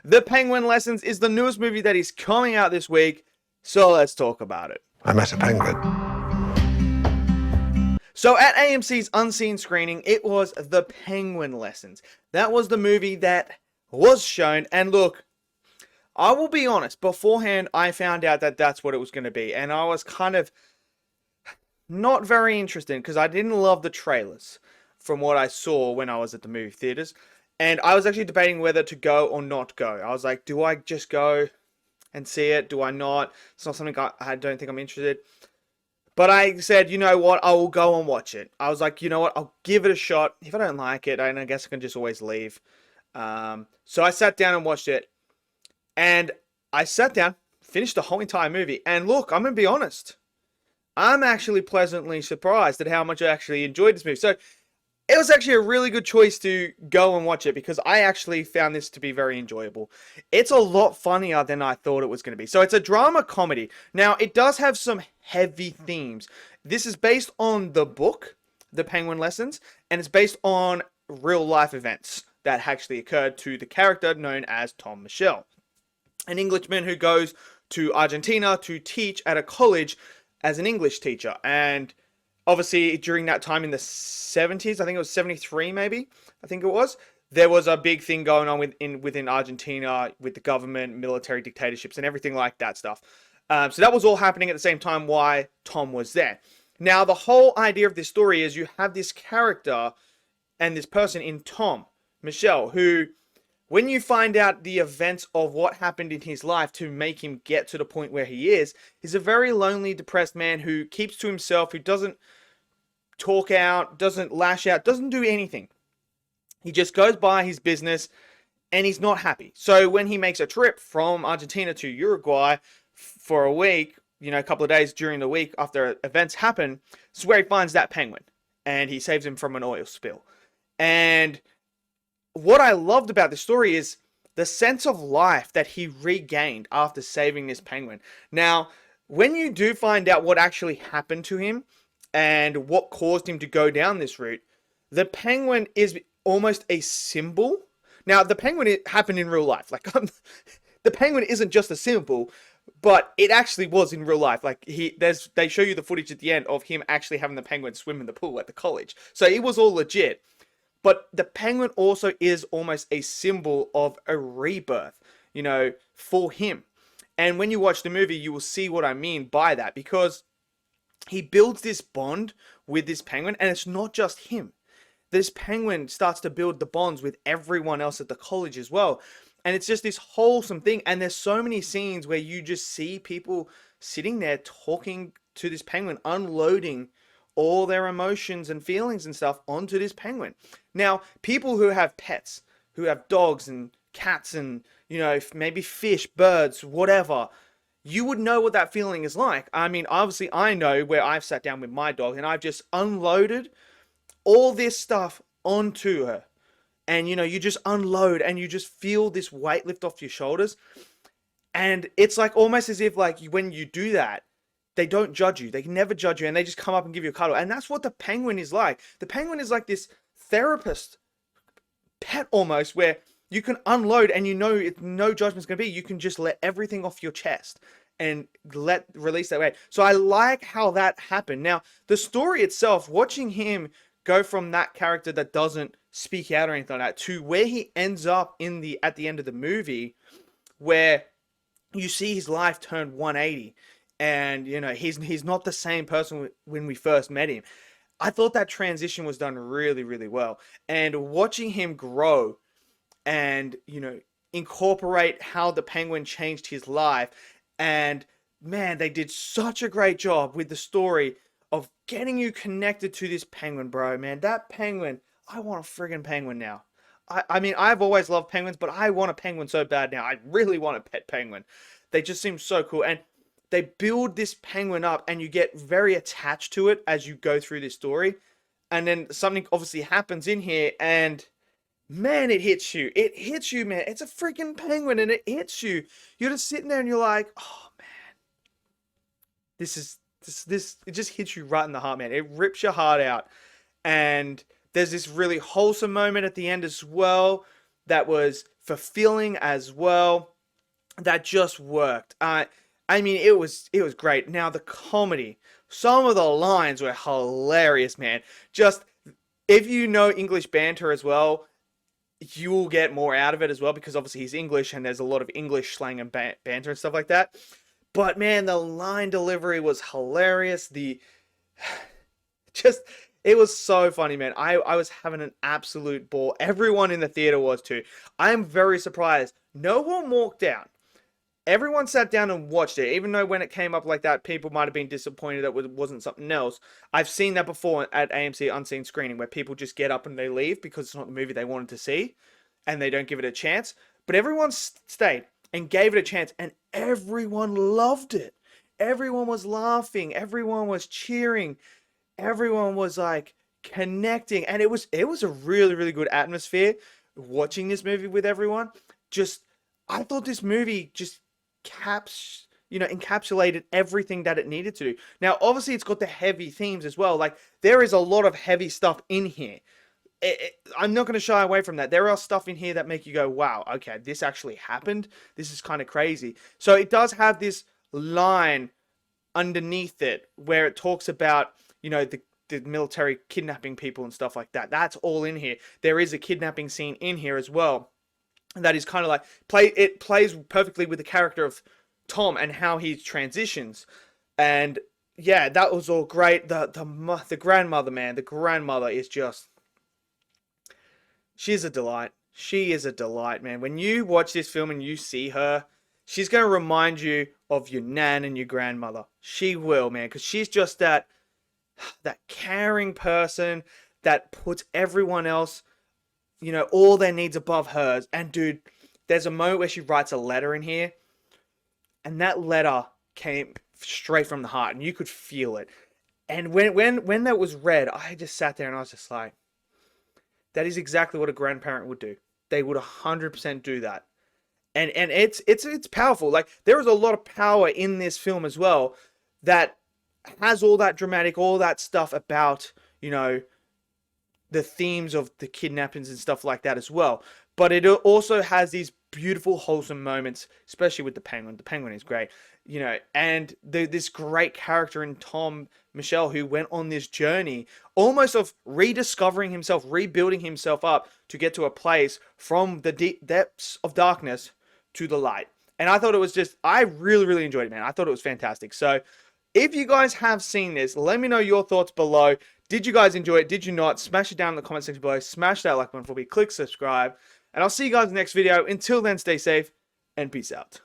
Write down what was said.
The Penguin Lessons is the newest movie that is coming out this week, so let's talk about it. I met a penguin. So at AMC's unseen screening, it was The Penguin Lessons. That was the movie that was shown, and look, I will be honest, beforehand I found out that that's what it was going to be, and I was kind of not very interested because I didn't love the trailers from what I saw when I was at the movie theaters, and I was actually debating whether to go or not go. I was like, do I just go and see it? Do I not? It's not something I don't think I'm interested. But I said, you know what, I will go and watch it. I was like, you know what, I'll give it a shot. If I don't like it, I guess I can just always leave. So I sat down and watched it. And I sat down, finished the whole entire movie. And look, I'm going to be honest. I'm actually pleasantly surprised at how much I actually enjoyed this movie. So it was actually a really good choice to go and watch it because I actually found this to be very enjoyable. It's a lot funnier than I thought it was going to be. So it's a drama comedy. Now, it does have some heavy themes. This is based on the book, The Penguin Lessons, and it's based on real life events that actually occurred to the character known as Tom Michel, an Englishman who goes to Argentina to teach at a college as an English teacher. And obviously, during that time in the 70s, I think it was 73 maybe, I think it was, there was a big thing going on within Argentina with the government, military dictatorships, and everything like that stuff. So that was all happening at the same time why Tom was there. Now, the whole idea of this story is you have this character and this person in Tom Michel, who, when you find out the events of what happened in his life to make him get to the point where he is, he's a very lonely, depressed man who keeps to himself, who doesn't talk out, doesn't lash out, doesn't do anything. He just goes by his business and he's not happy. So when he makes a trip from Argentina to Uruguay for a week, a couple of days during the week after events happen, it's where he finds that penguin and he saves him from an oil spill. And what I loved about the story is the sense of life that he regained after saving this penguin. Now, when you do find out what actually happened to him and what caused him to go down this route, the penguin is almost a symbol. Now, the penguin happened in real life. Like, the penguin isn't just a symbol, but it actually was in real life. Like, they show you the footage at the end of him actually having the penguin swim in the pool at the college. So it was all legit. But the penguin also is almost a symbol of a rebirth, for him. And when you watch the movie, you will see what I mean by that, because he builds this bond with this penguin, and it's not just him. This penguin starts to build the bonds with everyone else at the college as well. And it's just this wholesome thing. And there's so many scenes where you just see people sitting there talking to this penguin, unloading all their emotions and feelings and stuff onto this penguin. Now, people who have pets, who have dogs and cats and, maybe fish, birds, whatever, you would know what that feeling is like. I mean, obviously, I know where I've sat down with my dog and I've just unloaded all this stuff onto her. And, you just unload and you just feel this weight lift off your shoulders. And it's like almost as if, like, when you do that, they don't judge you. They can never judge you. And they just come up and give you a cuddle. And that's what the penguin is like. The penguin is like this therapist pet almost, where you can unload and no judgment's going to be. You can just let everything off your chest and release that way. So I like how that happened. Now, the story itself, watching him go from that character that doesn't speak out or anything like that to where he ends up at the end of the movie, where you see his life turn 180. And, he's not the same person when we first met him. I thought that transition was done really, really well. And watching him grow and, incorporate how the penguin changed his life. And, man, they did such a great job with the story of getting you connected to this penguin, bro. Man, that penguin, I want a friggin' penguin now. I mean, I've always loved penguins, but I want a penguin so bad now. I really want a pet penguin. They just seem so cool. And they build this penguin up and you get very attached to it as you go through this story. And then something obviously happens in here and, man, it hits you. It hits you, man. It's a freaking penguin and it hits you. You're just sitting there and you're like, oh, man. This, it just hits you right in the heart, man. It rips your heart out. And there's this really wholesome moment at the end as well that was fulfilling as well. That just worked. I mean, it was great. Now the comedy, some of the lines were hilarious, man. Just if you know English banter as well, you will get more out of it as well because obviously he's English and there's a lot of English slang and banter and stuff like that. But man, the line delivery was hilarious. The just it was so funny, man. I was having an absolute ball. Everyone in the theater was too. I am very surprised. No one walked out. Everyone sat down and watched it, even though when it came up like that, people might have been disappointed that it wasn't something else. I've seen that before at AMC unseen screening, where people just get up and they leave because it's not the movie they wanted to see, and they don't give it a chance. But everyone stayed and gave it a chance, and everyone loved it. Everyone was laughing, everyone was cheering, everyone was like connecting, and it was a really really good atmosphere watching this movie with everyone. Just I thought this movie just encapsulated everything that it needed to do. Now, obviously, it's got the heavy themes as well. Like, there is a lot of heavy stuff in here. I'm not going to shy away from that. There are stuff in here that make you go, wow, okay, this actually happened. This is kind of crazy. So it does have this line underneath it where it talks about, the military kidnapping people and stuff like that. That's all in here. There is a kidnapping scene in here as well. That is kind of like it plays perfectly with the character of Tom and how he transitions, and yeah, that was all great. The grandmother, man, the grandmother is just, she's a delight. She is a delight, man. When you watch this film and you see her, she's gonna remind you of your nan and your grandmother. She will, man, because she's just that caring person that puts everyone else, all their needs above hers. And dude, there's a moment where she writes a letter in here, and that letter came straight from the heart, and you could feel it. And when that was read, I just sat there and I was just like, that is exactly what a grandparent would do. They would 100% do that. And it's powerful. Like, there is a lot of power in this film as well that has all that dramatic, all that stuff about, the themes of the kidnappings and stuff like that as well. But it also has these beautiful, wholesome moments, especially with the Penguin. The Penguin is great, and this great character in Tom Michelle, who went on this journey almost of rediscovering himself, rebuilding himself up to get to a place from the deep depths of darkness to the light. And I thought it was I really, really enjoyed it, man. I thought it was fantastic. So if you guys have seen this, let me know your thoughts below. Did you guys enjoy it? Did you not? Smash it down in the comment section below. Smash that like button for me. Click subscribe. And I'll see you guys in the next video. Until then, stay safe and peace out.